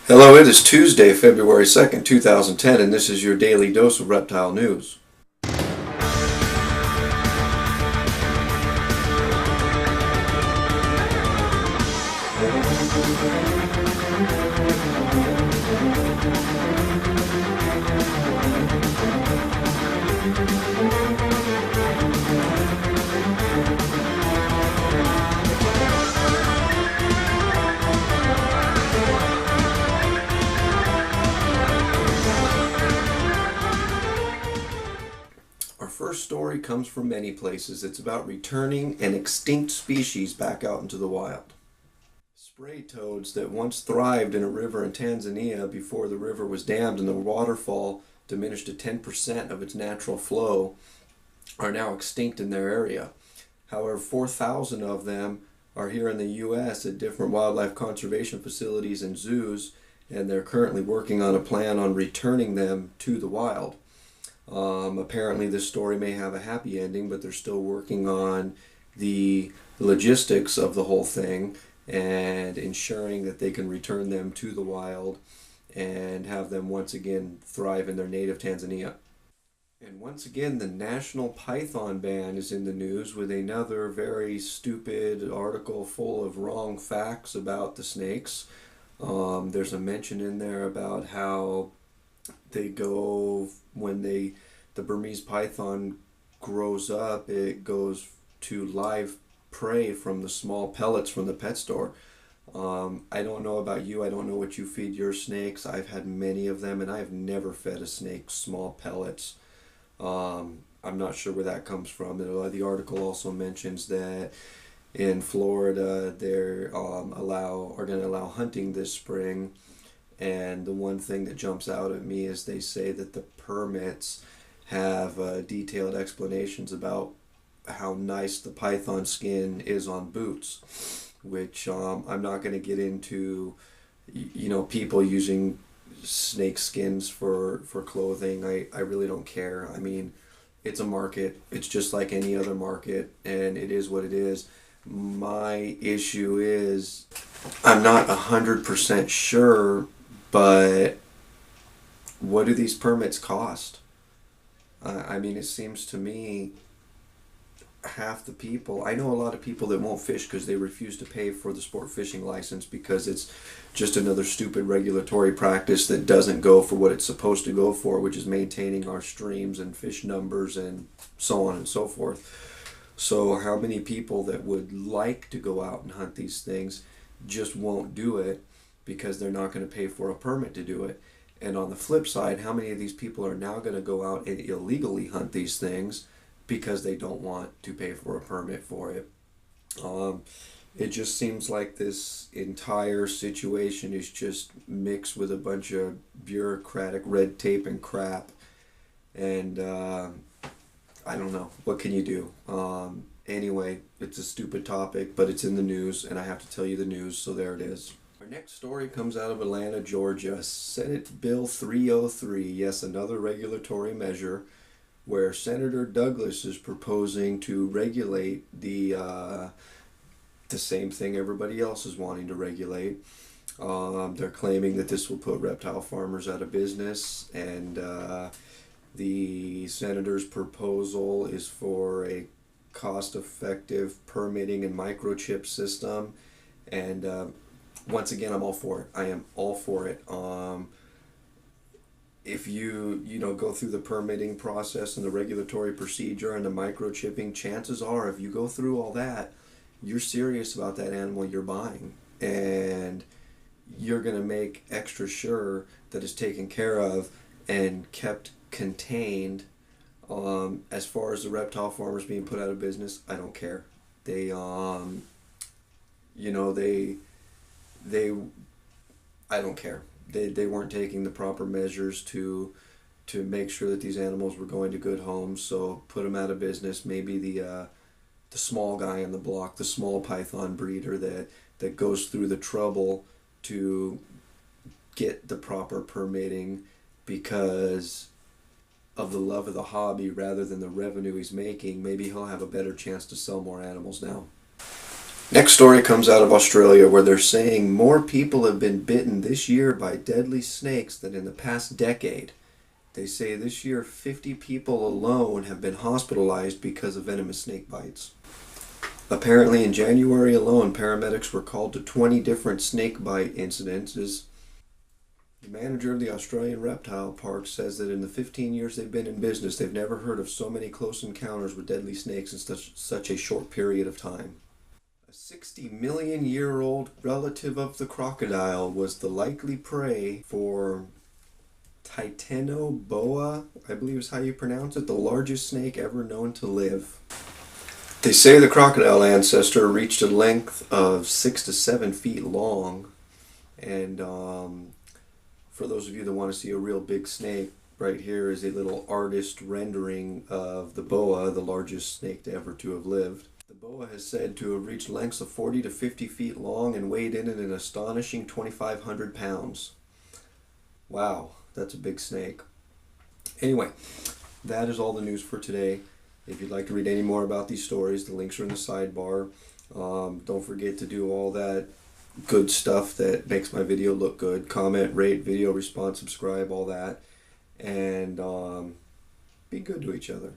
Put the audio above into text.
Hello, it is Tuesday, February 2nd, 2010, and this is your daily dose of reptile news. Our first story comes from many places. It's about returning an extinct species back out into the wild. Spray toads that once thrived in a river in Tanzania before the river was dammed and the waterfall diminished to 10% of its natural flow are now extinct in their area. However, 4,000 of them are here in the U.S. at different wildlife conservation facilities and zoos, and they're currently working on a plan on returning them to the wild. Apparently this story may have a happy ending, but they're still working on the logistics of the whole thing and ensuring that they can return them to the wild and have them once again thrive in their native Tanzania. And once again, the national python ban is in the news with another very stupid article full of wrong facts about the snakes. There's a mention in there about how they go when the Burmese python grows up, it goes to live prey from the small pellets from the pet store. I don't know about you. I don't know what you feed your snakes. I've had many of them, and I've never fed a snake small pellets. I'm not sure where that comes from. The article also mentions that in Florida they're are going to allow hunting this spring. And the one thing that jumps out at me is they say that the permits have detailed explanations about how nice the python skin is on boots, which I'm not going to get into, people using snake skins for clothing. I really don't care. I mean, it's a market. It's just like any other market, and it is what it is. My issue is I'm not 100% sure, but what do these permits cost? I mean, it seems to me half the people, I know a lot of people that won't fish because they refuse to pay for the sport fishing license because it's just another stupid regulatory practice that doesn't go for what it's supposed to go for, which is maintaining our streams and fish numbers and so on and so forth. So how many people that would like to go out and hunt these things just won't do it because they're not going to pay for a permit to do it? And on the flip side, how many of these people are now going to go out and illegally hunt these things because they don't want to pay for a permit for it? It just seems like this entire situation is just mixed with a bunch of bureaucratic red tape and crap. And I don't know. What can you do? Anyway, it's a stupid topic, but it's in the news, and I have to tell you the news, so there it is. Our next story comes out of Atlanta, Georgia. Senate Bill 303, yes, another regulatory measure, where Senator Douglas is proposing to regulate the same thing everybody else is wanting to regulate. They're claiming that this will put reptile farmers out of business, and the senator's proposal is for a cost-effective permitting and microchip system, and once again, I'm all for it. I am all for it. If you go through the permitting process and the regulatory procedure and the microchipping, chances are if you go through all that, you're serious about that animal you're buying, and you're going to make extra sure that it's taken care of and kept contained. As far as the reptile farmers being put out of business, I don't care. They I don't care. They weren't taking the proper measures to make sure that these animals were going to good homes, so put them out of business. Maybe the small guy on the block, the small python breeder that goes through the trouble to get the proper permitting because of the love of the hobby rather than the revenue he's making, maybe he'll have a better chance to sell more animals now. Next story comes out of Australia, where they're saying more people have been bitten this year by deadly snakes than in the past decade. They say this year 50 people alone have been hospitalized because of venomous snake bites. Apparently in January alone, paramedics were called to 20 different snake bite incidences. The manager of the Australian Reptile Park says that in the 15 years they've been in business, they've never heard of so many close encounters with deadly snakes in such a short period of time. A 60-million-year-old relative of the crocodile was the likely prey for Titanoboa, I believe is how you pronounce it, the largest snake ever known to live. They say the crocodile ancestor reached a length of 6 to 7 feet long, and for those of you that want to see a real big snake, right here is a little artist rendering of the boa, the largest snake ever to have lived. The boa is said to have reached lengths of 40 to 50 feet long and weighed in at an astonishing 2,500 pounds. Wow, that's a big snake. Anyway, that is all the news for today. If you'd like to read any more about these stories, the links are in the sidebar. Don't forget to do all that good stuff that makes my video look good. Comment, rate, video response, subscribe, all that. And be good to each other.